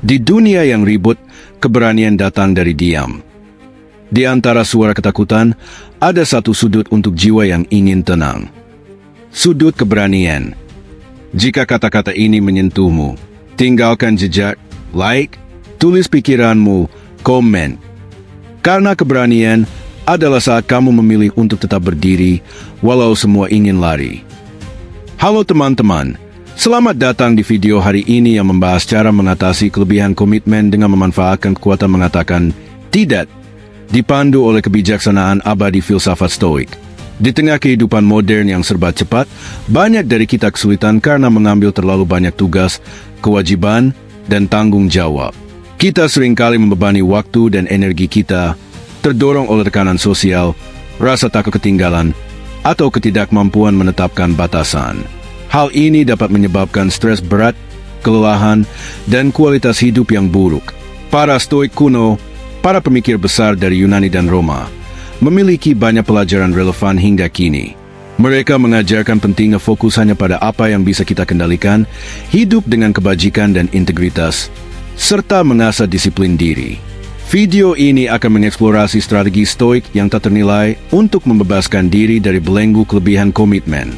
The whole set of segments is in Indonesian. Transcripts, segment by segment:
Di dunia yang ribut, keberanian datang dari diam. Di antara suara ketakutan, ada satu sudut untuk jiwa yang ingin tenang. Sudut keberanian. Jika kata-kata ini menyentuhmu, tinggalkan jejak, like, tulis pikiranmu, komen. Karena keberanian adalah saat kamu memilih untuk tetap berdiri, walau semua ingin lari. Halo teman-teman. Selamat datang di video hari ini yang membahas cara mengatasi kelebihan komitmen dengan memanfaatkan kekuatan mengatakan tidak, dipandu oleh kebijaksanaan abadi filsafat Stoik. Di tengah kehidupan modern yang serba cepat, banyak dari kita kesulitan karena mengambil terlalu banyak tugas, kewajiban, dan tanggung jawab. Kita seringkali membebani waktu dan energi kita, terdorong oleh tekanan sosial, rasa takut ketinggalan, atau ketidakmampuan menetapkan batasan. Hal ini dapat menyebabkan stres berat, kelelahan, dan kualitas hidup yang buruk. Para Stoik kuno, para pemikir besar dari Yunani dan Roma, memiliki banyak pelajaran relevan hingga kini. Mereka mengajarkan pentingnya fokus hanya pada apa yang bisa kita kendalikan, hidup dengan kebajikan dan integritas, serta mengasah disiplin diri. Video ini akan mengeksplorasi strategi Stoik yang tak ternilai untuk membebaskan diri dari belenggu kelebihan komitmen.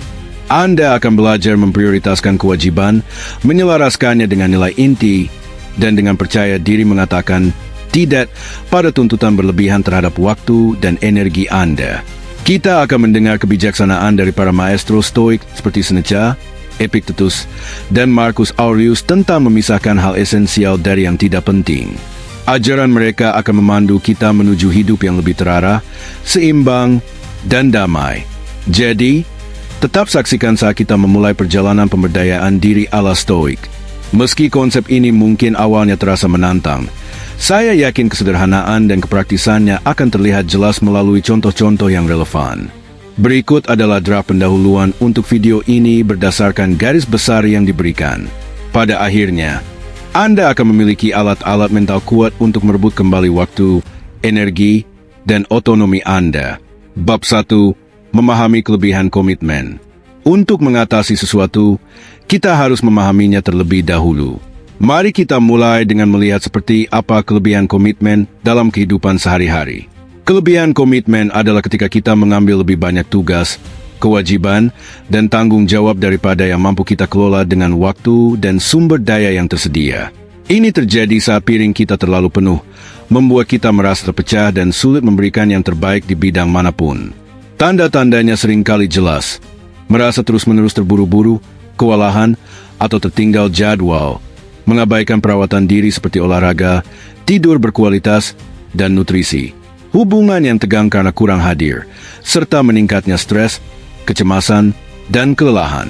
Anda akan belajar memprioritaskan kewajiban, menyelaraskannya dengan nilai inti, dan dengan percaya diri mengatakan tidak pada tuntutan berlebihan terhadap waktu dan energi Anda. Kita akan mendengar kebijaksanaan dari para maestro Stoik seperti Seneca, Epictetus, dan Marcus Aurelius tentang memisahkan hal esensial dari yang tidak penting. Ajaran mereka akan memandu kita menuju hidup yang lebih terarah, seimbang, dan damai. Jadi, tetap saksikan saat kita memulai perjalanan pemberdayaan diri ala Stoik. Meski konsep ini mungkin awalnya terasa menantang, saya yakin kesederhanaan dan kepraktisannya akan terlihat jelas melalui contoh-contoh yang relevan. Berikut adalah draft pendahuluan untuk video ini berdasarkan garis besar yang diberikan. Pada akhirnya, Anda akan memiliki alat-alat mental kuat untuk merebut kembali waktu, energi, dan otonomi Anda. Bab 1. Memahami kelebihan komitmen. Untuk mengatasi sesuatu, kita harus memahaminya terlebih dahulu. Mari kita mulai dengan melihat seperti apa kelebihan komitmen dalam kehidupan sehari-hari. Kelebihan komitmen adalah ketika kita mengambil lebih banyak tugas, kewajiban, dan tanggung jawab daripada yang mampu kita kelola dengan waktu dan sumber daya yang tersedia. Ini terjadi saat piring kita terlalu penuh, membuat kita merasa terpecah dan sulit memberikan yang terbaik di bidang manapun. Tanda-tandanya seringkali jelas, merasa terus-menerus terburu-buru, kewalahan, atau tertinggal jadwal, mengabaikan perawatan diri seperti olahraga, tidur berkualitas, dan nutrisi, hubungan yang tegang karena kurang hadir, serta meningkatnya stres, kecemasan, dan kelelahan.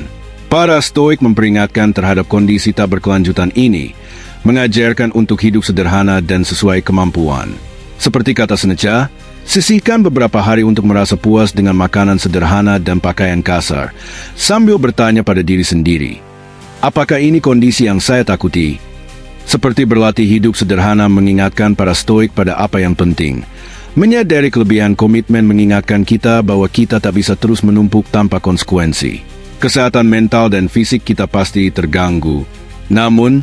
Para Stoik memperingatkan terhadap kondisi tak berkelanjutan ini, mengajarkan untuk hidup sederhana dan sesuai kemampuan. Seperti kata Seneca, sisihkan beberapa hari untuk merasa puas dengan makanan sederhana dan pakaian kasar, sambil bertanya pada diri sendiri, apakah ini kondisi yang saya takuti? Seperti berlatih hidup sederhana mengingatkan para Stoik pada apa yang penting. Menyadari kelebihan komitmen mengingatkan kita bahwa kita tak bisa terus menumpuk tanpa konsekuensi. Kesehatan mental dan fisik kita pasti terganggu. Namun,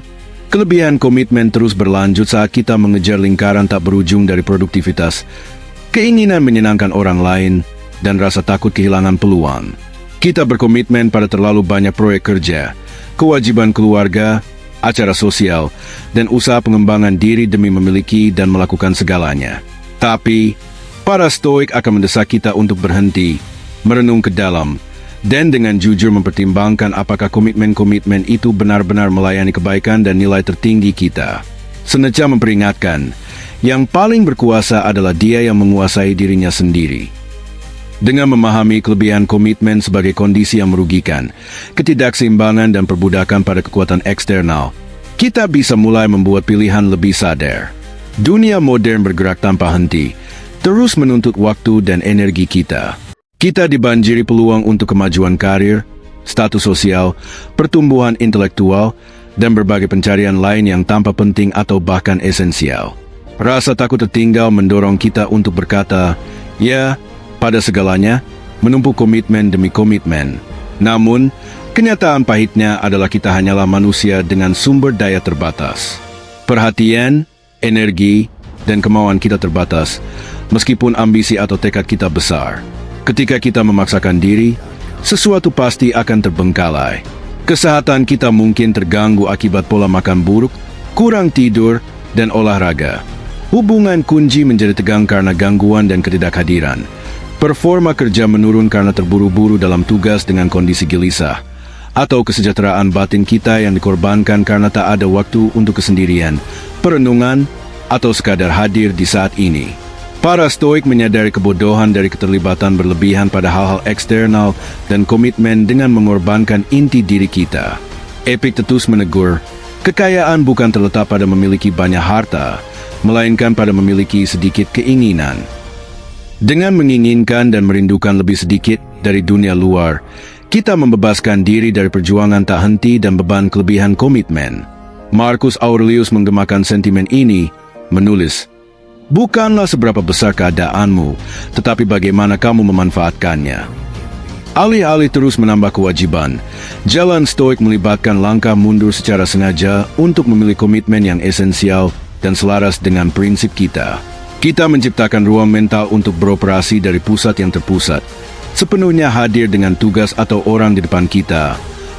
kelebihan komitmen terus berlanjut saat kita mengejar lingkaran tak berujung dari produktivitas, keinginan menyenangkan orang lain, dan rasa takut kehilangan peluang. Kita berkomitmen pada terlalu banyak proyek kerja, kewajiban keluarga, acara sosial, dan usaha pengembangan diri demi memiliki dan melakukan segalanya. Tapi, para Stoik akan mendesak kita untuk berhenti, merenung ke dalam, dan dengan jujur mempertimbangkan apakah komitmen-komitmen itu benar-benar melayani kebaikan dan nilai tertinggi kita. Seneca memperingatkan, yang paling berkuasa adalah dia yang menguasai dirinya sendiri. Dengan memahami kelebihan komitmen sebagai kondisi yang merugikan, ketidakseimbangan dan perbudakan pada kekuatan eksternal, kita bisa mulai membuat pilihan lebih sadar. Dunia modern bergerak tanpa henti, terus menuntut waktu dan energi kita. Kita dibanjiri peluang untuk kemajuan karir, status sosial, pertumbuhan intelektual, dan berbagai pencarian lain yang tanpa penting atau bahkan esensial. Rasa takut tertinggal mendorong kita untuk berkata, ya, pada segalanya, menumpuk komitmen demi komitmen. Namun, kenyataan pahitnya adalah kita hanyalah manusia dengan sumber daya terbatas. Perhatian, energi, dan kemauan kita terbatas, meskipun ambisi atau tekad kita besar. Ketika kita memaksakan diri, sesuatu pasti akan terbengkalai. Kesehatan kita mungkin terganggu akibat pola makan buruk, kurang tidur, dan olahraga. Hubungan kunci menjadi tegang karena gangguan dan ketidakhadiran. Performa kerja menurun karena terburu-buru dalam tugas dengan kondisi gelisah. Atau kesejahteraan batin kita yang dikorbankan karena tak ada waktu untuk kesendirian, perenungan, atau sekadar hadir di saat ini. Para Stoik menyadari kebodohan dari keterlibatan berlebihan pada hal-hal eksternal dan komitmen dengan mengorbankan inti diri kita. Epictetus menegur, kekayaan bukan terletak pada memiliki banyak harta, melainkan pada memiliki sedikit keinginan. Dengan menginginkan dan merindukan lebih sedikit dari dunia luar, kita membebaskan diri dari perjuangan tak henti dan beban kelebihan komitmen. Marcus Aurelius menggemakan sentimen ini, menulis, "Bukanlah seberapa besar keadaanmu, tetapi bagaimana kamu memanfaatkannya." Alih-alih terus menambah kewajiban, jalan Stoik melibatkan langkah mundur secara sengaja untuk memilih komitmen yang esensial dan selaras dengan prinsip kita. Kita menciptakan ruang mental untuk beroperasi dari pusat yang terpusat, sepenuhnya hadir dengan tugas atau orang di depan kita,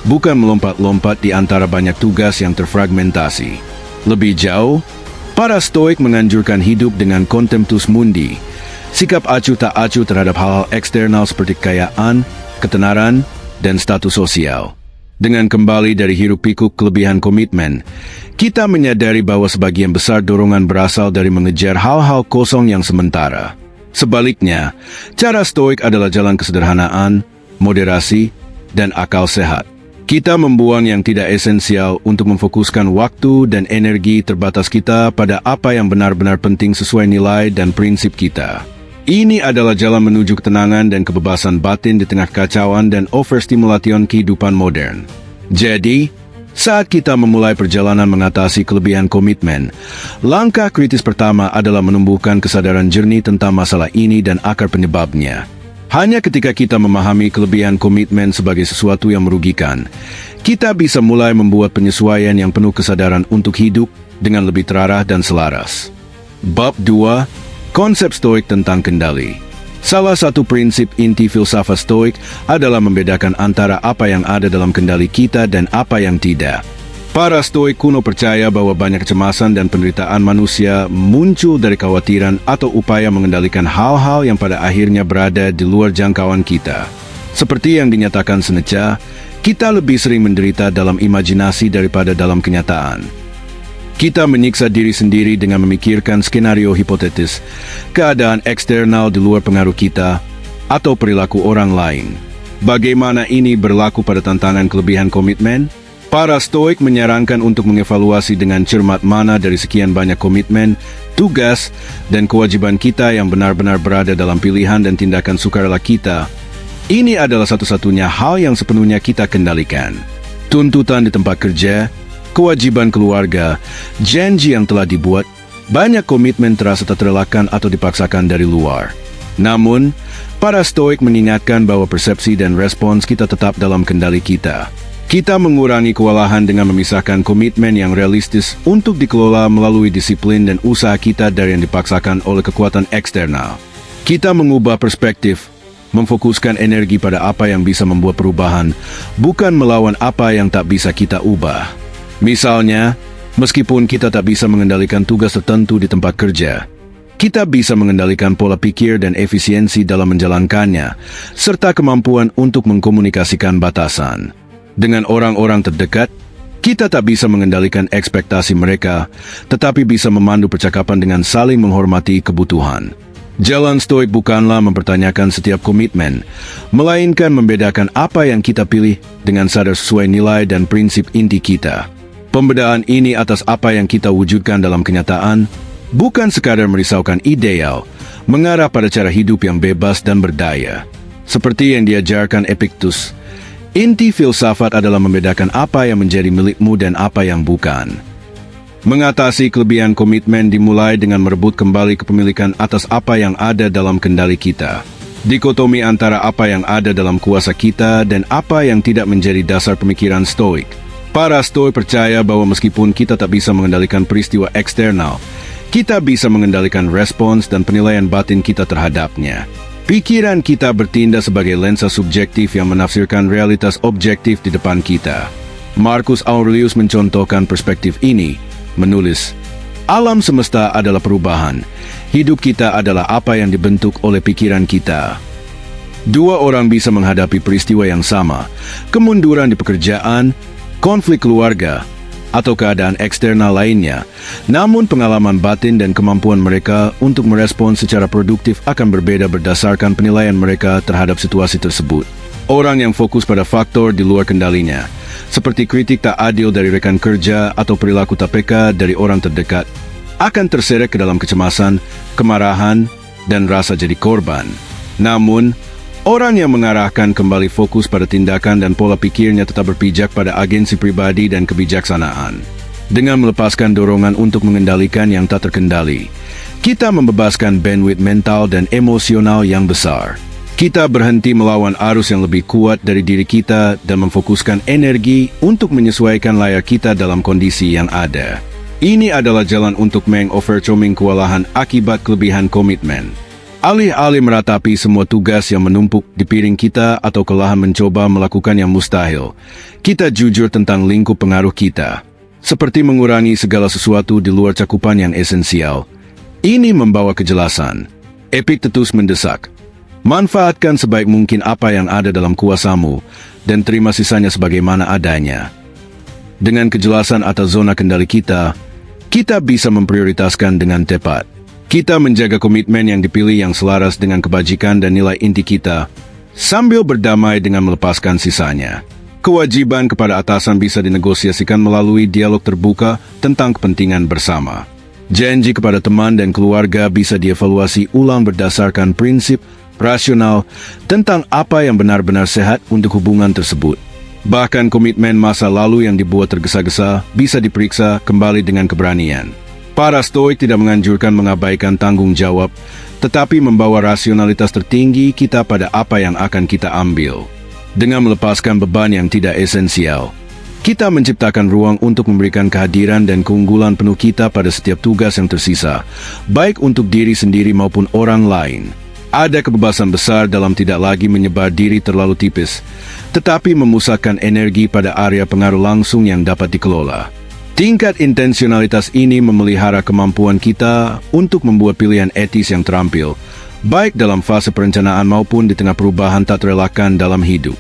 bukan melompat-lompat di antara banyak tugas yang terfragmentasi. Lebih jauh, para Stoik menganjurkan hidup dengan contemptus mundi, sikap acuh tak acuh terhadap hal-hal eksternal seperti kekayaan, ketenaran, dan status sosial. Dengan kembali dari hiruk-pikuk kelebihan komitmen, kita menyadari bahwa sebagian besar dorongan berasal dari mengejar hal-hal kosong yang sementara. Sebaliknya, cara Stoik adalah jalan kesederhanaan, moderasi, dan akal sehat. Kita membuang yang tidak esensial untuk memfokuskan waktu dan energi terbatas kita pada apa yang benar-benar penting sesuai nilai dan prinsip kita. Ini adalah jalan menuju ketenangan dan kebebasan batin di tengah kacauan dan overstimulation kehidupan modern. Jadi, saat kita memulai perjalanan mengatasi kelebihan komitmen, langkah kritis pertama adalah menumbuhkan kesadaran jernih tentang masalah ini dan akar penyebabnya. Hanya ketika kita memahami kelebihan komitmen sebagai sesuatu yang merugikan, kita bisa mulai membuat penyesuaian yang penuh kesadaran untuk hidup dengan lebih terarah dan selaras. Bab 2. Konsep Stoik tentang kendali. Salah satu prinsip inti filsafat Stoik adalah membedakan antara apa yang ada dalam kendali kita dan apa yang tidak. Para Stoik kuno percaya bahwa banyak kecemasan dan penderitaan manusia muncul dari kekhawatiran atau upaya mengendalikan hal-hal yang pada akhirnya berada di luar jangkauan kita. Seperti yang dinyatakan Seneca, kita lebih sering menderita dalam imajinasi daripada dalam kenyataan. Kita menyiksa diri sendiri dengan memikirkan skenario hipotetis, keadaan eksternal di luar pengaruh kita, atau perilaku orang lain. Bagaimana ini berlaku pada tantangan kelebihan komitmen? Para Stoik menyarankan untuk mengevaluasi dengan cermat mana dari sekian banyak komitmen, tugas, dan kewajiban kita yang benar-benar berada dalam pilihan dan tindakan sukarela kita. Ini adalah satu-satunya hal yang sepenuhnya kita kendalikan. Tuntutan di tempat kerja, kewajiban keluarga, janji yang telah dibuat, banyak komitmen terasa tak terelakkan atau dipaksakan dari luar. Namun, para Stoik mengingatkan bahwa persepsi dan respons kita tetap dalam kendali kita. Kita mengurangi kewalahan dengan memisahkan komitmen yang realistis untuk dikelola melalui disiplin dan usaha kita dari yang dipaksakan oleh kekuatan eksternal. Kita mengubah perspektif, memfokuskan energi pada apa yang bisa membuat perubahan, bukan melawan apa yang tak bisa kita ubah. Misalnya, meskipun kita tak bisa mengendalikan tugas tertentu di tempat kerja, kita bisa mengendalikan pola pikir dan efisiensi dalam menjalankannya, serta kemampuan untuk mengkomunikasikan batasan. Dengan orang-orang terdekat, kita tak bisa mengendalikan ekspektasi mereka, tetapi bisa memandu percakapan dengan saling menghormati kebutuhan. Jalan Stoik bukanlah mempertanyakan setiap komitmen, melainkan membedakan apa yang kita pilih dengan sadar sesuai nilai dan prinsip inti kita. Pembedaan ini atas apa yang kita wujudkan dalam kenyataan, bukan sekadar merisaukan ideal, mengarah pada cara hidup yang bebas dan berdaya. Seperti yang diajarkan Epictetus, inti filsafat adalah membedakan apa yang menjadi milikmu dan apa yang bukan. Mengatasi kelebihan komitmen dimulai dengan merebut kembali kepemilikan atas apa yang ada dalam kendali kita. Dikotomi antara apa yang ada dalam kuasa kita dan apa yang tidak menjadi dasar pemikiran Stoik. Para Stoik percaya bahwa meskipun kita tak bisa mengendalikan peristiwa eksternal, kita bisa mengendalikan respons dan penilaian batin kita terhadapnya. Pikiran kita bertindak sebagai lensa subjektif yang menafsirkan realitas objektif di depan kita. Marcus Aurelius mencontohkan perspektif ini, menulis, "Alam semesta adalah perubahan. Hidup kita adalah apa yang dibentuk oleh pikiran kita." Dua orang bisa menghadapi peristiwa yang sama, kemunduran di pekerjaan, konflik keluarga, atau keadaan eksternal lainnya, namun pengalaman batin dan kemampuan mereka untuk merespons secara produktif akan berbeda berdasarkan penilaian mereka terhadap situasi tersebut. Orang yang fokus pada faktor di luar kendalinya, seperti kritik tak adil dari rekan kerja atau perilaku tak peka dari orang terdekat, akan terseret ke dalam kecemasan, kemarahan, dan rasa jadi korban. Namun, orang yang mengarahkan kembali fokus pada tindakan dan pola pikirnya tetap berpijak pada agensi pribadi dan kebijaksanaan. Dengan melepaskan dorongan untuk mengendalikan yang tak terkendali, kita membebaskan bandwidth mental dan emosional yang besar. Kita berhenti melawan arus yang lebih kuat dari diri kita dan memfokuskan energi untuk menyesuaikan layar kita dalam kondisi yang ada. Ini adalah jalan untuk mengovercoming kewalahan akibat kelebihan komitmen. Alih-alih meratapi semua tugas yang menumpuk di piring kita atau kelelahan mencoba melakukan yang mustahil, kita jujur tentang lingkup pengaruh kita. Seperti mengurangi segala sesuatu di luar cakupan yang esensial. Ini membawa kejelasan. Epictetus mendesak, "Manfaatkan sebaik mungkin apa yang ada dalam kuasamu, dan terima sisanya sebagaimana adanya." Dengan kejelasan atas zona kendali kita bisa memprioritaskan dengan tepat. Kita menjaga komitmen yang dipilih yang selaras dengan kebajikan dan nilai inti kita, sambil berdamai dengan melepaskan sisanya. Kewajiban kepada atasan bisa dinegosiasikan melalui dialog terbuka tentang kepentingan bersama. Janji kepada teman dan keluarga bisa dievaluasi ulang berdasarkan prinsip rasional tentang apa yang benar-benar sehat untuk hubungan tersebut. Bahkan komitmen masa lalu yang dibuat tergesa-gesa bisa diperiksa kembali dengan keberanian. Para Stoik tidak menganjurkan mengabaikan tanggung jawab, tetapi membawa rasionalitas tertinggi kita pada apa yang akan kita ambil. Dengan melepaskan beban yang tidak esensial, kita menciptakan ruang untuk memberikan kehadiran dan keunggulan penuh kita pada setiap tugas yang tersisa, baik untuk diri sendiri maupun orang lain. Ada kebebasan besar dalam tidak lagi menyebar diri terlalu tipis, tetapi memusatkan energi pada area pengaruh langsung yang dapat dikelola. Tingkat intensionalitas ini memelihara kemampuan kita untuk membuat pilihan etis yang terampil, baik dalam fase perencanaan maupun di tengah perubahan tak terelakkan dalam hidup.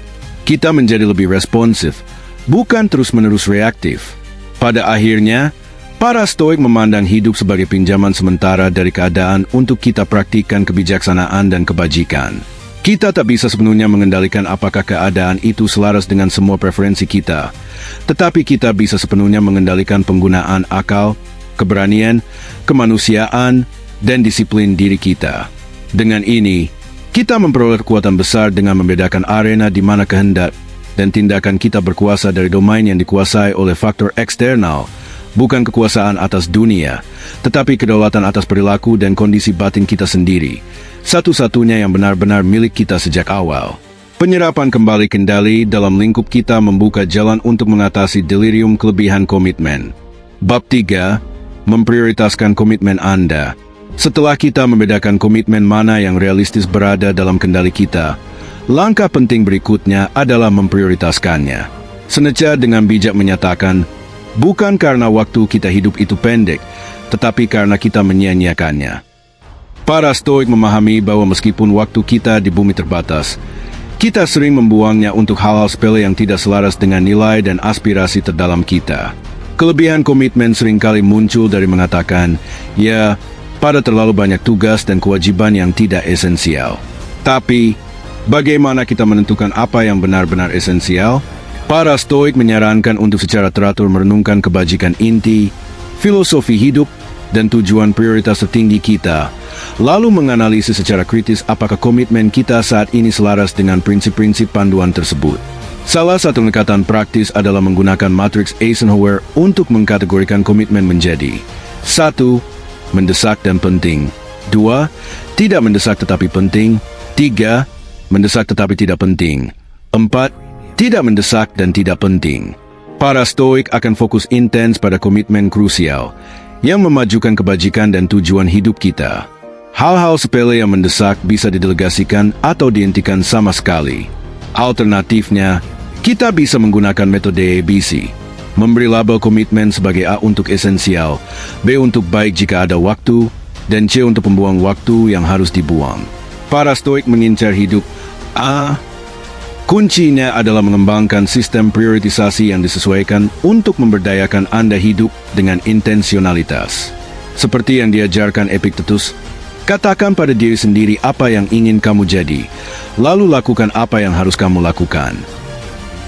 Kita menjadi lebih responsif, bukan terus-menerus reaktif. Pada akhirnya, para Stoik memandang hidup sebagai pinjaman sementara dari keadaan untuk kita praktikkan kebijaksanaan dan kebajikan. Kita tak bisa sepenuhnya mengendalikan apakah keadaan itu selaras dengan semua preferensi kita, tetapi kita bisa sepenuhnya mengendalikan penggunaan akal, keberanian, kemanusiaan, dan disiplin diri kita. Dengan ini, kita memperoleh kekuatan besar dengan membedakan arena di mana kehendak dan tindakan kita berkuasa dari domain yang dikuasai oleh faktor eksternal, bukan kekuasaan atas dunia, tetapi kedaulatan atas perilaku dan kondisi batin kita sendiri, satu-satunya yang benar-benar milik kita sejak awal. Penyerapan kembali kendali dalam lingkup kita membuka jalan untuk mengatasi delirium kelebihan komitmen. Bab 3. Memprioritaskan komitmen Anda. Setelah kita membedakan komitmen mana yang realistis berada dalam kendali kita, langkah penting berikutnya adalah memprioritaskannya. Seneca dengan bijak menyatakan, bukan karena waktu kita hidup itu pendek, tetapi karena kita menyia-nyiakannya. Para Stoik memahami bahwa meskipun waktu kita di bumi terbatas, kita sering membuangnya untuk hal-hal sepele yang tidak selaras dengan nilai dan aspirasi terdalam kita. Kelebihan komitmen seringkali muncul dari mengatakan, ya, pada terlalu banyak tugas dan kewajiban yang tidak esensial. Tapi, bagaimana kita menentukan apa yang benar-benar esensial? Para Stoik menyarankan untuk secara teratur merenungkan kebajikan inti, filosofi hidup, dan tujuan prioritas tertinggi kita, lalu menganalisis secara kritis apakah komitmen kita saat ini selaras dengan prinsip-prinsip panduan tersebut. Salah satu pendekatan praktis adalah menggunakan matriks Eisenhower untuk mengkategorikan komitmen menjadi 1. Mendesak dan penting. 2. Tidak mendesak tetapi penting. 3. Mendesak tetapi tidak penting. 4. Tidak mendesak dan tidak penting. Para Stoik akan fokus intens pada komitmen krusial yang memajukan kebajikan dan tujuan hidup kita. Hal-hal sepele yang mendesak bisa didelegasikan atau dihentikan sama sekali. Alternatifnya, kita bisa menggunakan metode ABC. Memberi label komitmen sebagai A untuk esensial, B untuk baik jika ada waktu, dan C untuk membuang waktu yang harus dibuang. Para Stoik mengincar hidup A. Kuncinya adalah mengembangkan sistem prioritisasi yang disesuaikan untuk memberdayakan Anda hidup dengan intensionalitas. Seperti yang diajarkan Epictetus, katakan pada diri sendiri apa yang ingin kamu jadi, lalu lakukan apa yang harus kamu lakukan.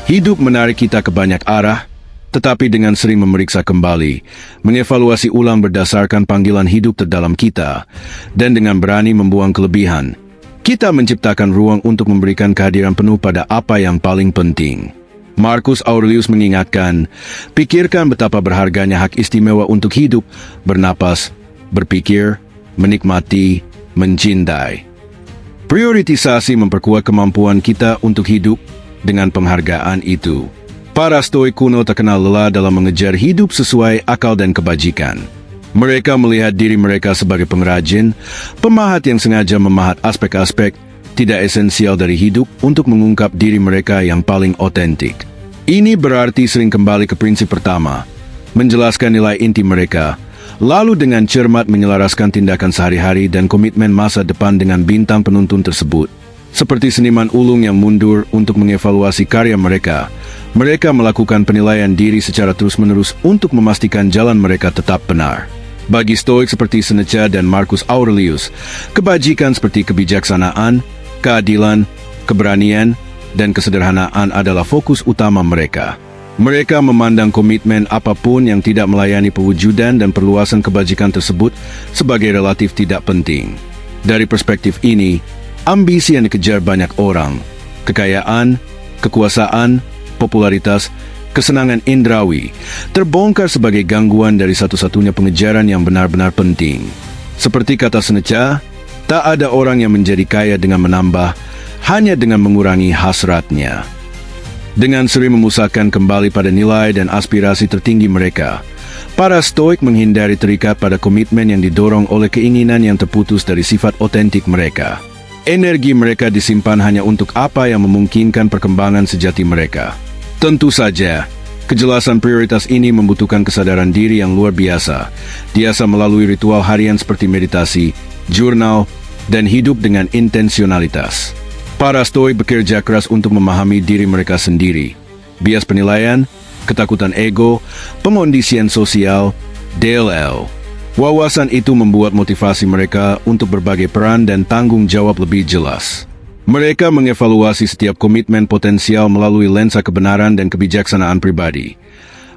Hidup menarik kita ke banyak arah, tetapi dengan sering memeriksa kembali, mengevaluasi ulang berdasarkan panggilan hidup terdalam kita, dan dengan berani membuang kelebihan, kita menciptakan ruang untuk memberikan kehadiran penuh pada apa yang paling penting. Marcus Aurelius mengingatkan, pikirkan betapa berharganya hak istimewa untuk hidup, bernapas, berpikir, menikmati, mencintai. Prioritisasi memperkuat kemampuan kita untuk hidup dengan penghargaan itu. Para Stoik kuno terkenal lelah dalam mengejar hidup sesuai akal dan kebajikan. Mereka melihat diri mereka sebagai pengrajin, pemahat yang sengaja memahat aspek-aspek tidak esensial dari hidup untuk mengungkap diri mereka yang paling otentik. Ini berarti sering kembali ke prinsip pertama, menjelaskan nilai inti mereka, lalu dengan cermat menyelaraskan tindakan sehari-hari dan komitmen masa depan dengan bintang penuntun tersebut. Seperti seniman ulung yang mundur untuk mengevaluasi karya mereka, mereka melakukan penilaian diri secara terus-menerus untuk memastikan jalan mereka tetap benar. Bagi Stoik seperti Seneca dan Marcus Aurelius, kebajikan seperti kebijaksanaan, keadilan, keberanian, dan kesederhanaan adalah fokus utama mereka. Mereka memandang komitmen apapun yang tidak melayani pewujudan dan perluasan kebajikan tersebut sebagai relatif tidak penting. Dari perspektif ini, ambisi yang dikejar banyak orang, kekayaan, kekuasaan, popularitas, kesenangan indrawi, terbongkar sebagai gangguan dari satu-satunya pengejaran yang benar-benar penting. Seperti kata Seneca, tak ada orang yang menjadi kaya dengan menambah, hanya dengan mengurangi hasratnya. Dengan sering memusatkan kembali pada nilai dan aspirasi tertinggi mereka, para Stoik menghindari terikat pada komitmen yang didorong oleh keinginan yang terputus dari sifat otentik mereka. Energi mereka disimpan hanya untuk apa yang memungkinkan perkembangan sejati mereka. Tentu saja, kejelasan prioritas ini membutuhkan kesadaran diri yang luar biasa, biasa melalui ritual harian seperti meditasi, jurnal, dan hidup dengan intensionalitas. Para Stoik bekerja keras untuk memahami diri mereka sendiri. Bias penilaian, ketakutan ego, pengondisian sosial, DLL. Wawasan itu membuat motivasi mereka untuk berbagai peran dan tanggung jawab lebih jelas. Mereka mengevaluasi setiap komitmen potensial melalui lensa kebenaran dan kebijaksanaan pribadi.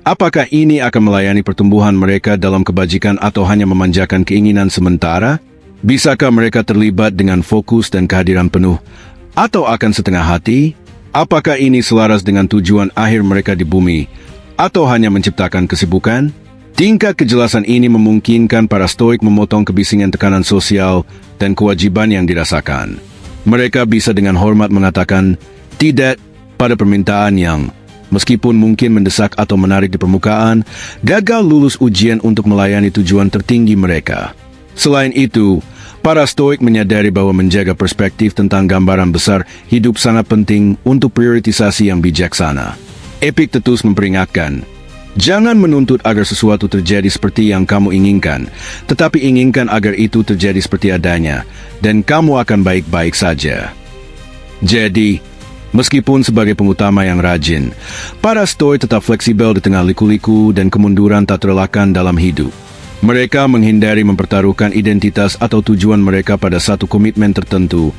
Apakah ini akan melayani pertumbuhan mereka dalam kebajikan atau hanya memanjakan keinginan sementara? Bisakah mereka terlibat dengan fokus dan kehadiran penuh? Atau akan setengah hati? Apakah ini selaras dengan tujuan akhir mereka di bumi? Atau hanya menciptakan kesibukan? Tingkat kejelasan ini memungkinkan para Stoik memotong kebisingan tekanan sosial dan kewajiban yang dirasakan. Mereka bisa dengan hormat mengatakan tidak pada permintaan yang, meskipun mungkin mendesak atau menarik di permukaan, gagal lulus ujian untuk melayani tujuan tertinggi mereka. Selain itu, para Stoik menyadari bahwa menjaga perspektif tentang gambaran besar hidup sangat penting untuk prioritisasi yang bijaksana. Epictetus memperingatkan, jangan menuntut agar sesuatu terjadi seperti yang kamu inginkan, tetapi inginkan agar itu terjadi seperti adanya, dan kamu akan baik-baik saja. Jadi, meskipun sebagai pengutama yang rajin, para Stoik tetap fleksibel di tengah liku-liku dan kemunduran tak terelakkan dalam hidup. Mereka menghindari mempertaruhkan identitas atau tujuan mereka pada satu komitmen tertentu,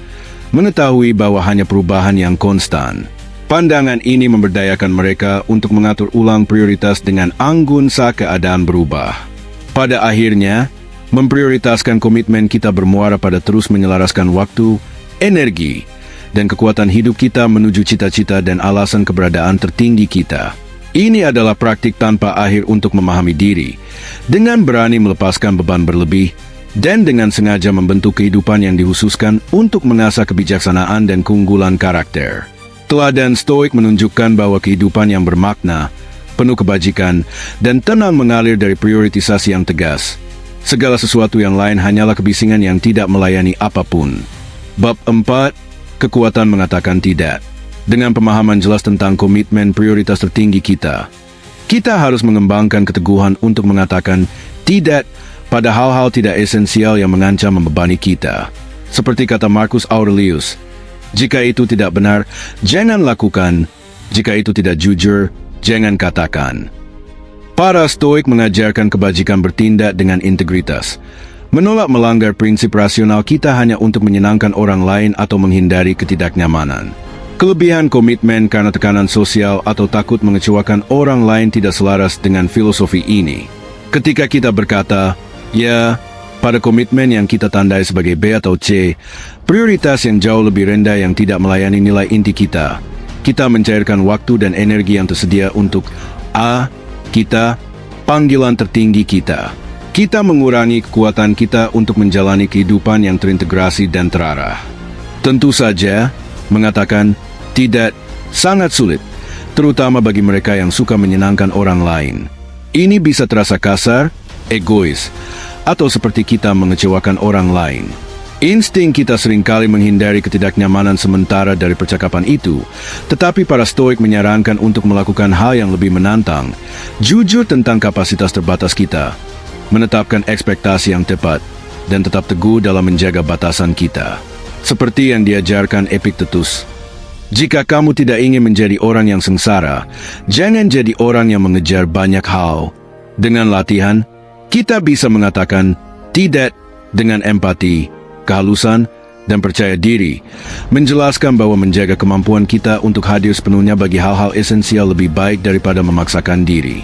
mengetahui bahwa hanya perubahan yang konstan. Pandangan ini memberdayakan mereka untuk mengatur ulang prioritas dengan anggun saat keadaan berubah. Pada akhirnya, memprioritaskan komitmen kita bermuara pada terus menyelaraskan waktu, energi, dan kekuatan hidup kita menuju cita-cita dan alasan keberadaan tertinggi kita. Ini adalah praktik tanpa akhir untuk memahami diri, dengan berani melepaskan beban berlebih, dan dengan sengaja membentuk kehidupan yang dihususkan untuk mengasah kebijaksanaan dan keunggulan karakter. Teladan Stoik menunjukkan bahwa kehidupan yang bermakna penuh kebajikan, dan tenang mengalir dari prioritisasi yang tegas. Segala sesuatu yang lain hanyalah kebisingan yang tidak melayani apapun. Bab 4. Kekuatan mengatakan tidak. Dengan pemahaman jelas tentang komitmen prioritas tertinggi kita, kita harus mengembangkan keteguhan untuk mengatakan tidak pada hal-hal tidak esensial yang mengancam membebani kita. Seperti kata Marcus Aurelius, jika itu tidak benar, jangan lakukan. Jika itu tidak jujur, jangan katakan. Para Stoik mengajarkan kebajikan bertindak dengan integritas. Menolak melanggar prinsip rasional kita hanya untuk menyenangkan orang lain atau menghindari ketidaknyamanan. Kelebihan komitmen karena tekanan sosial atau takut mengecewakan orang lain tidak selaras dengan filosofi ini. Ketika kita berkata, ya, pada komitmen yang kita tandai sebagai B atau C, prioritas yang jauh lebih rendah yang tidak melayani nilai inti kita, kita mencairkan waktu dan energi yang tersedia untuk A, kita, panggilan tertinggi kita. Kita mengurangi kekuatan kita untuk menjalani kehidupan yang terintegrasi dan terarah. Tentu saja, mengatakan tidak sangat sulit, terutama bagi mereka yang suka menyenangkan orang lain. Ini bisa terasa kasar, egois, atau seperti kita mengecewakan orang lain. Insting kita seringkali menghindari ketidaknyamanan sementara dari percakapan itu, tetapi para Stoik menyarankan untuk melakukan hal yang lebih menantang, jujur tentang kapasitas terbatas kita, menetapkan ekspektasi yang tepat, dan tetap teguh dalam menjaga batasan kita. Seperti yang diajarkan Epictetus, jika kamu tidak ingin menjadi orang yang sengsara, jangan jadi orang yang mengejar banyak hal. Dengan latihan, kita bisa mengatakan tidak dengan empati, kehalusan, dan percaya diri, menjelaskan bahwa menjaga kemampuan kita untuk hadir sepenuhnya bagi hal-hal esensial lebih baik daripada memaksakan diri.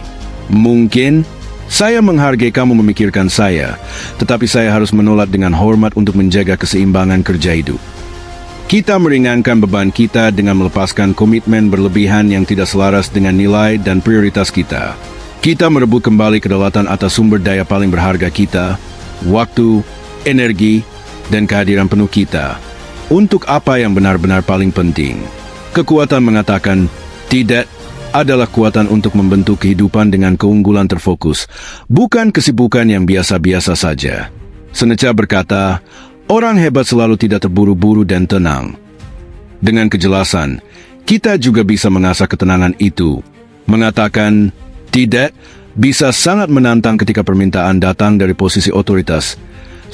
Mungkin saya menghargai kamu memikirkan saya, tetapi saya harus menolak dengan hormat untuk menjaga keseimbangan kerja hidup. Kita meringankan beban kita dengan melepaskan komitmen berlebihan yang tidak selaras dengan nilai dan prioritas kita. Kita merebut kembali kedaulatan atas sumber daya paling berharga kita, waktu, energi, dan kehadiran penuh kita, untuk apa yang benar-benar paling penting. Kekuatan mengatakan tidak adalah kekuatan untuk membentuk kehidupan dengan keunggulan terfokus, bukan kesibukan yang biasa-biasa saja. Seneca berkata, orang hebat selalu tidak terburu-buru dan tenang. Dengan kejelasan, kita juga bisa mengasah ketenangan itu, mengatakan tidak bisa sangat menantang ketika permintaan datang dari posisi otoritas,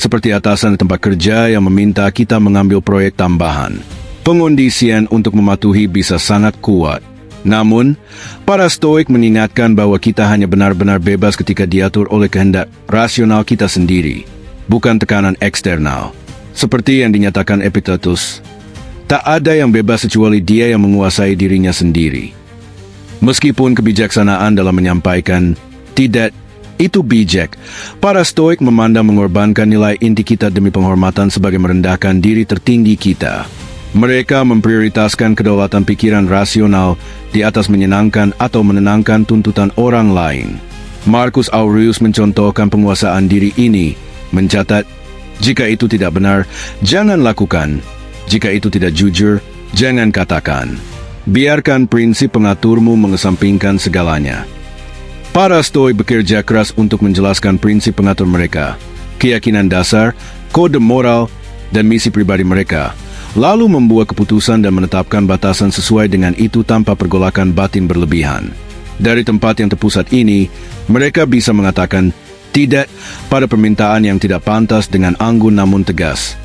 seperti atasan di tempat kerja yang meminta kita mengambil proyek tambahan. Pengondisian untuk mematuhi bisa sangat kuat. Namun, para Stoik mengingatkan bahwa kita hanya benar-benar bebas ketika diatur oleh kehendak rasional kita sendiri, bukan tekanan eksternal. Seperti yang dinyatakan Epictetus, tak ada yang bebas kecuali dia yang menguasai dirinya sendiri. Meskipun kebijaksanaan dalam menyampaikan tidak itu bijak, para Stoik memandang mengorbankan nilai inti kita demi penghormatan sebagai merendahkan diri tertinggi kita. Mereka memprioritaskan kedaulatan pikiran rasional di atas menyenangkan atau menenangkan tuntutan orang lain. Marcus Aurelius mencontohkan penguasaan diri ini, mencatat, jika itu tidak benar, jangan lakukan. Jika itu tidak jujur, jangan katakan. Biarkan prinsip pengaturmu mengesampingkan segalanya. Para Stoik bekerja keras untuk menjelaskan prinsip pengatur mereka, keyakinan dasar, kode moral, dan misi pribadi mereka, lalu membuat keputusan dan menetapkan batasan sesuai dengan itu tanpa pergolakan batin berlebihan. Dari tempat yang terpusat ini, mereka bisa mengatakan tidak pada permintaan yang tidak pantas dengan anggun namun tegas.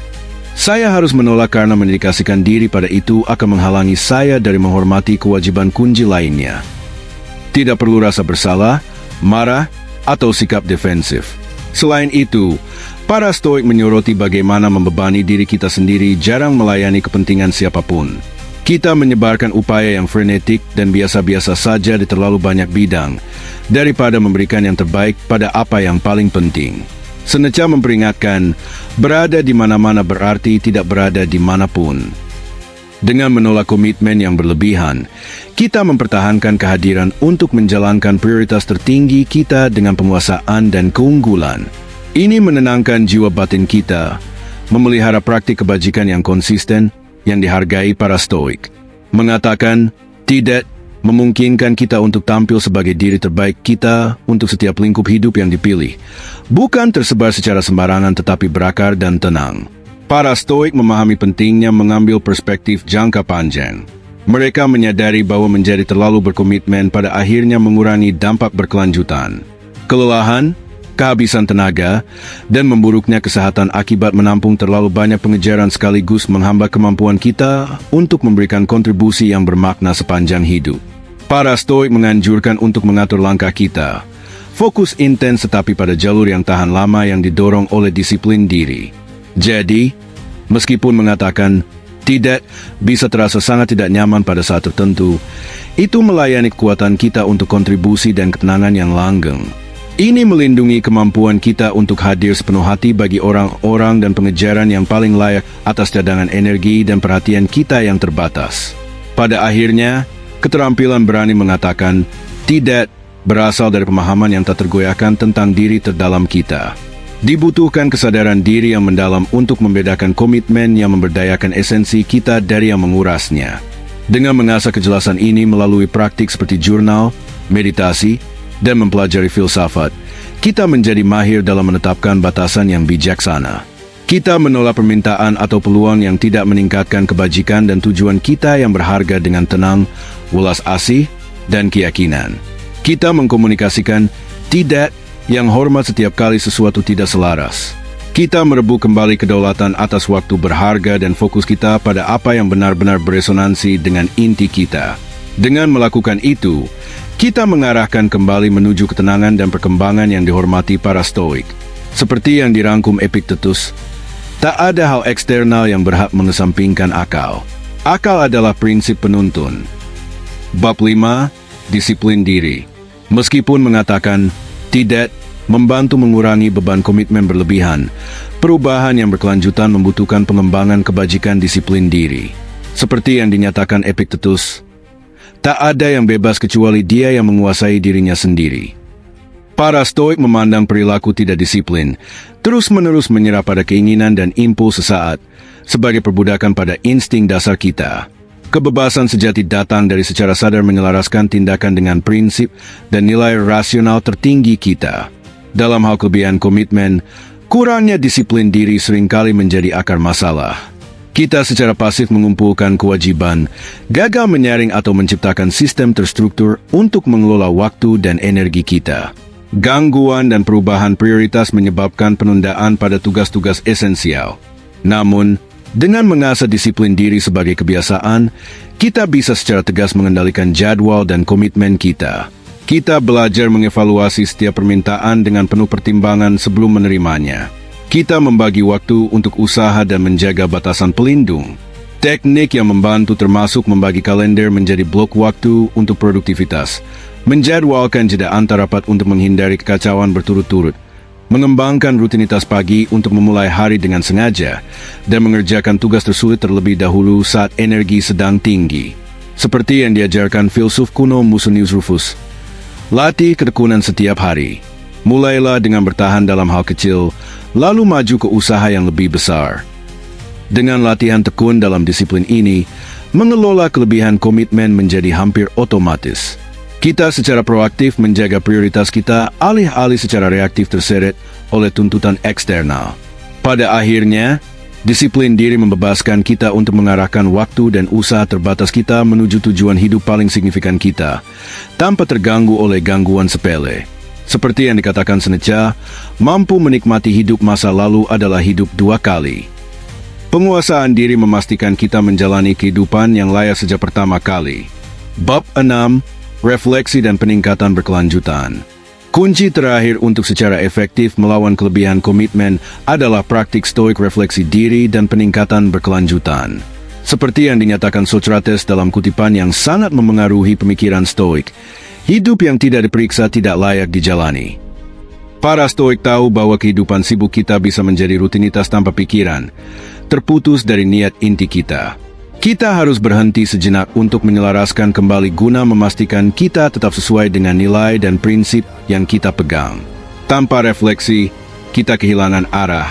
Saya harus menolak karena mendedikasikan diri pada itu akan menghalangi saya dari menghormati kewajiban kunci lainnya. Tidak perlu rasa bersalah, marah, atau sikap defensif. Selain itu, para Stoik menyoroti bagaimana membebani diri kita sendiri jarang melayani kepentingan siapapun. Kita menyebarkan upaya yang frenetik dan biasa-biasa saja di terlalu banyak bidang, daripada memberikan yang terbaik pada apa yang paling penting. Seneca memperingatkan, berada di mana-mana berarti tidak berada di manapun. Dengan menolak komitmen yang berlebihan, kita mempertahankan kehadiran untuk menjalankan prioritas tertinggi kita dengan penguasaan dan keunggulan. Ini menenangkan jiwa batin kita, memelihara praktik kebajikan yang konsisten, yang dihargai para Stoik. Mengatakan tidak memungkinkan kita untuk tampil sebagai diri terbaik kita untuk setiap lingkup hidup yang dipilih, bukan tersebar secara sembarangan tetapi berakar dan tenang. Para Stoik memahami pentingnya mengambil perspektif jangka panjang. Mereka menyadari bahwa menjadi terlalu berkomitmen pada akhirnya mengurangi dampak berkelanjutan. Kelelahan, kehabisan tenaga, dan memburuknya kesehatan akibat menampung terlalu banyak pengejaran sekaligus menghambat kemampuan kita untuk memberikan kontribusi yang bermakna sepanjang hidup. Para Stoik menganjurkan untuk mengatur langkah kita. Fokus intens tetapi pada jalur yang tahan lama yang didorong oleh disiplin diri. Jadi, meskipun mengatakan tidak bisa terasa sangat tidak nyaman pada saat tertentu, itu melayani kekuatan kita untuk kontribusi dan ketenangan yang langgeng. Ini melindungi kemampuan kita untuk hadir sepenuh hati bagi orang-orang dan pengejaran yang paling layak atas cadangan energi dan perhatian kita yang terbatas. Pada akhirnya, keterampilan berani mengatakan tidak berasal dari pemahaman yang tak tergoyahkan tentang diri terdalam kita. Dibutuhkan kesadaran diri yang mendalam untuk membedakan komitmen yang memberdayakan esensi kita dari yang mengurasnya. Dengan mengasah kejelasan ini melalui praktik seperti jurnal, meditasi, dan mempelajari filsafat, kita menjadi mahir dalam menetapkan batasan yang bijaksana. Kita menolak permintaan atau peluang yang tidak meningkatkan kebajikan dan tujuan kita yang berharga dengan tenang, welas asih, dan keyakinan. Kita mengkomunikasikan tidak yang hormat setiap kali sesuatu tidak selaras. Kita merebut kembali kedaulatan atas waktu berharga dan fokus kita pada apa yang benar-benar beresonansi dengan inti kita. Dengan melakukan itu, kita mengarahkan kembali menuju ketenangan dan perkembangan yang dihormati para Stoik. Seperti yang dirangkum Epictetus, tak ada hal eksternal yang berhak mengesampingkan akal. Akal adalah prinsip penuntun. Bab 5. Disiplin diri. Meskipun mengatakan tidak membantu mengurangi beban komitmen berlebihan, perubahan yang berkelanjutan membutuhkan pengembangan kebajikan disiplin diri. Seperti yang dinyatakan Epictetus, tak ada yang bebas kecuali dia yang menguasai dirinya sendiri. Para Stoik memandang perilaku tidak disiplin, terus-menerus menyerah pada keinginan dan impuls sesaat, sebagai perbudakan pada insting dasar kita. Kebebasan sejati datang dari secara sadar menyelaraskan tindakan dengan prinsip dan nilai rasional tertinggi kita. Dalam hal kelebihan komitmen, kurangnya disiplin diri seringkali menjadi akar masalah. Kita secara pasif mengumpulkan kewajiban, gagal menyaring atau menciptakan sistem terstruktur untuk mengelola waktu dan energi kita. Gangguan dan perubahan prioritas menyebabkan penundaan pada tugas-tugas esensial. Namun, dengan mengasah disiplin diri sebagai kebiasaan, kita bisa secara tegas mengendalikan jadwal dan komitmen kita. Kita belajar mengevaluasi setiap permintaan dengan penuh pertimbangan sebelum menerimanya. Kita membagi waktu untuk usaha dan menjaga batasan pelindung. Teknik yang membantu termasuk membagi kalender menjadi blok waktu untuk produktivitas, menjadwalkan jeda antar rapat untuk menghindari kekacauan berturut-turut, mengembangkan rutinitas pagi untuk memulai hari dengan sengaja, dan mengerjakan tugas tersulit terlebih dahulu saat energi sedang tinggi. Seperti yang diajarkan filsuf kuno Musonius Rufus, latih ketekunan setiap hari. Mulailah dengan bertahan dalam hal kecil, lalu maju ke usaha yang lebih besar. Dengan latihan tekun dalam disiplin ini, mengelola kelebihan komitmen menjadi hampir otomatis. Kita secara proaktif menjaga prioritas kita alih-alih secara reaktif terseret oleh tuntutan eksternal. Pada akhirnya, disiplin diri membebaskan kita untuk mengarahkan waktu dan usaha terbatas kita menuju tujuan hidup paling signifikan kita, tanpa terganggu oleh gangguan sepele. Seperti yang dikatakan Seneca, mampu menikmati hidup masa lalu adalah hidup dua kali. Penguasaan diri memastikan kita menjalani kehidupan yang layak sejak pertama kali. Bab 6. Refleksi dan peningkatan berkelanjutan. Kunci terakhir untuk secara efektif melawan kelebihan komitmen adalah praktik stoik refleksi diri dan peningkatan berkelanjutan. Seperti yang dinyatakan Socrates dalam kutipan yang sangat memengaruhi pemikiran stoik, hidup yang tidak diperiksa tidak layak dijalani. Para stoik tahu bahwa kehidupan sibuk kita bisa menjadi rutinitas tanpa pikiran, terputus dari niat inti kita. Kita harus berhenti sejenak untuk menyelaraskan kembali guna memastikan kita tetap sesuai dengan nilai dan prinsip yang kita pegang. Tanpa refleksi, kita kehilangan arah.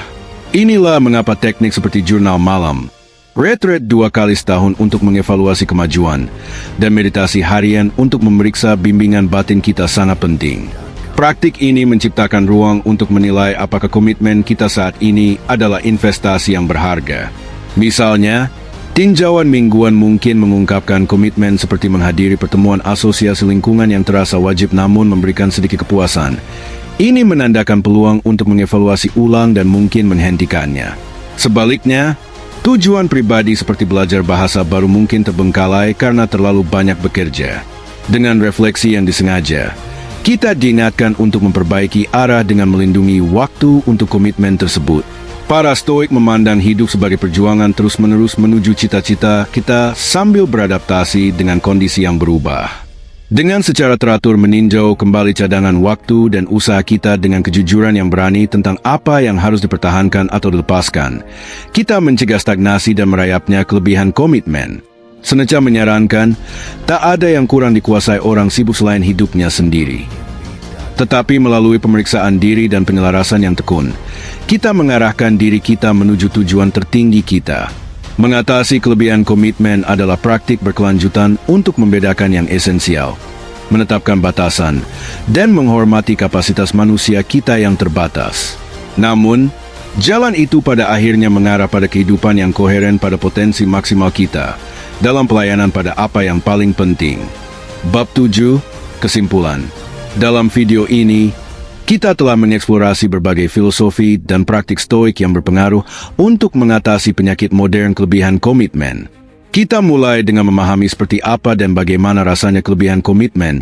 Inilah mengapa teknik seperti jurnal malam, retret 2 kali setahun untuk mengevaluasi kemajuan, dan meditasi harian untuk memeriksa bimbingan batin kita sangat penting. Praktik ini menciptakan ruang untuk menilai apakah komitmen kita saat ini adalah investasi yang berharga. Misalnya, tinjauan mingguan mungkin mengungkapkan komitmen seperti menghadiri pertemuan asosiasi lingkungan yang terasa wajib namun memberikan sedikit kepuasan. Ini menandakan peluang untuk mengevaluasi ulang dan mungkin menghentikannya. Sebaliknya, tujuan pribadi seperti belajar bahasa baru mungkin terbengkalai karena terlalu banyak bekerja. Dengan refleksi yang disengaja, kita diingatkan untuk memperbaiki arah dengan melindungi waktu untuk komitmen tersebut. Para Stoik memandang hidup sebagai perjuangan terus-menerus menuju cita-cita kita sambil beradaptasi dengan kondisi yang berubah. Dengan secara teratur meninjau kembali cadangan waktu dan usaha kita dengan kejujuran yang berani tentang apa yang harus dipertahankan atau dilepaskan, kita mencegah stagnasi dan merayapnya kelebihan komitmen. Seneca menyarankan, tak ada yang kurang dikuasai orang sibuk selain hidupnya sendiri. Tetapi melalui pemeriksaan diri dan penyelarasan yang tekun, kita mengarahkan diri kita menuju tujuan tertinggi kita. Mengatasi kelebihan komitmen adalah praktik berkelanjutan untuk membedakan yang esensial, menetapkan batasan, dan menghormati kapasitas manusia kita yang terbatas. Namun, jalan itu pada akhirnya mengarah pada kehidupan yang koheren pada potensi maksimal kita, dalam pelayanan pada apa yang paling penting. Bab 7, Kesimpulan. Dalam video ini, kita telah mengeksplorasi berbagai filosofi dan praktik stoik yang berpengaruh untuk mengatasi penyakit modern kelebihan komitmen. Kita mulai dengan memahami seperti apa dan bagaimana rasanya kelebihan komitmen,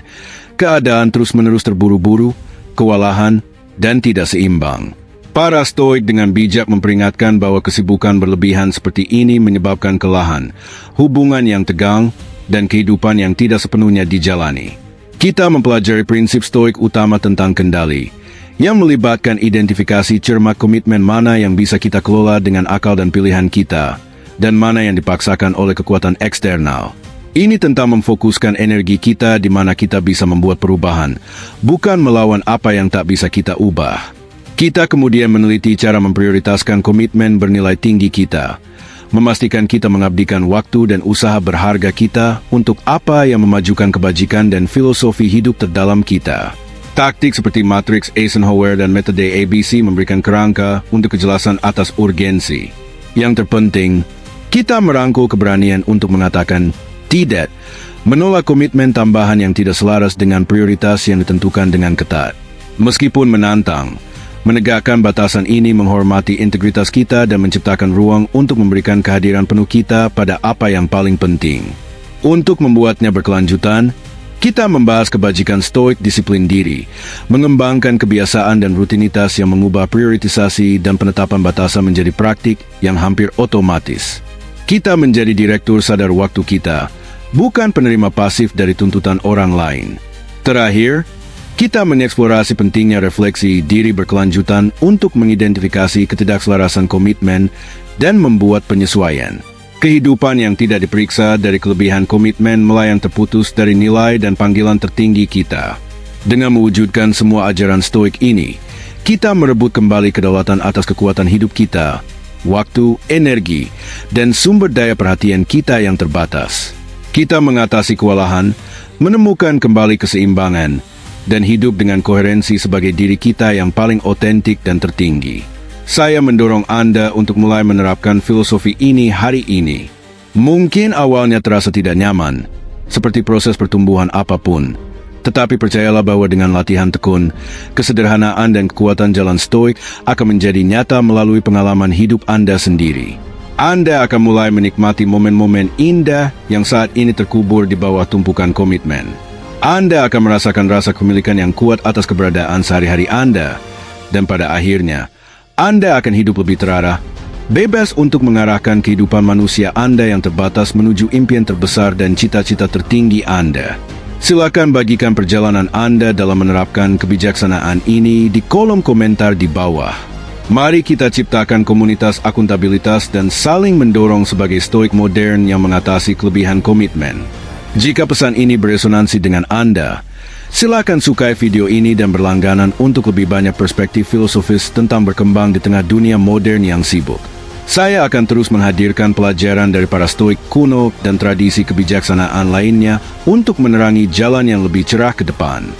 keadaan terus-menerus terburu-buru, kewalahan, dan tidak seimbang. Para stoik dengan bijak memperingatkan bahwa kesibukan berlebihan seperti ini menyebabkan kelelahan, hubungan yang tegang, dan kehidupan yang tidak sepenuhnya dijalani. Kita mempelajari prinsip stoik utama tentang kendali, yang melibatkan identifikasi cermat komitmen mana yang bisa kita kelola dengan akal dan pilihan kita, dan mana yang dipaksakan oleh kekuatan eksternal. Ini tentang memfokuskan energi kita di mana kita bisa membuat perubahan, bukan melawan apa yang tak bisa kita ubah. Kita kemudian meneliti cara memprioritaskan komitmen bernilai tinggi kita, memastikan kita mengabdikan waktu dan usaha berharga kita untuk apa yang memajukan kebajikan dan filosofi hidup terdalam kita. Taktik seperti matriks Eisenhower dan metode ABC memberikan kerangka untuk kejelasan atas urgensi. Yang terpenting, kita merangkul keberanian untuk mengatakan tidak, menolak komitmen tambahan yang tidak selaras dengan prioritas yang ditentukan dengan ketat. Meskipun menantang, menegakkan batasan ini menghormati integritas kita dan menciptakan ruang untuk memberikan kehadiran penuh kita pada apa yang paling penting. Untuk membuatnya berkelanjutan, kita membahas kebajikan stoik disiplin diri, mengembangkan kebiasaan dan rutinitas yang mengubah prioritisasi dan penetapan batasan menjadi praktik yang hampir otomatis. Kita menjadi direktur sadar waktu kita, bukan penerima pasif dari tuntutan orang lain. Terakhir, kita mengeksplorasi pentingnya refleksi diri berkelanjutan untuk mengidentifikasi ketidakselarasan komitmen dan membuat penyesuaian. Kehidupan yang tidak diperiksa dari kelebihan komitmen melayang terputus dari nilai dan panggilan tertinggi kita. Dengan mewujudkan semua ajaran stoik ini, kita merebut kembali kedaulatan atas kekuatan hidup kita, waktu, energi, dan sumber daya perhatian kita yang terbatas. Kita mengatasi kewalahan, menemukan kembali keseimbangan, dan hidup dengan koherensi sebagai diri kita yang paling otentik dan tertinggi. Saya mendorong Anda untuk mulai menerapkan filosofi ini hari ini. Mungkin awalnya terasa tidak nyaman, seperti proses pertumbuhan apapun. Tetapi percayalah bahwa dengan latihan tekun, kesederhanaan dan kekuatan jalan stoik akan menjadi nyata melalui pengalaman hidup Anda sendiri. Anda akan mulai menikmati momen-momen indah yang saat ini terkubur di bawah tumpukan komitmen. Anda akan merasakan rasa kepemilikan yang kuat atas keberadaan sehari-hari Anda. Dan pada akhirnya, Anda akan hidup lebih terarah, bebas untuk mengarahkan kehidupan manusia Anda yang terbatas menuju impian terbesar dan cita-cita tertinggi Anda. Silakan bagikan perjalanan Anda dalam menerapkan kebijaksanaan ini di kolom komentar di bawah. Mari kita ciptakan komunitas akuntabilitas dan saling mendorong sebagai stoik modern yang mengatasi kelebihan komitmen. Jika pesan ini beresonansi dengan Anda, silakan sukai video ini dan berlangganan untuk lebih banyak perspektif filosofis tentang berkembang di tengah dunia modern yang sibuk. Saya akan terus menghadirkan pelajaran dari para stoik kuno dan tradisi kebijaksanaan lainnya untuk menerangi jalan yang lebih cerah ke depan.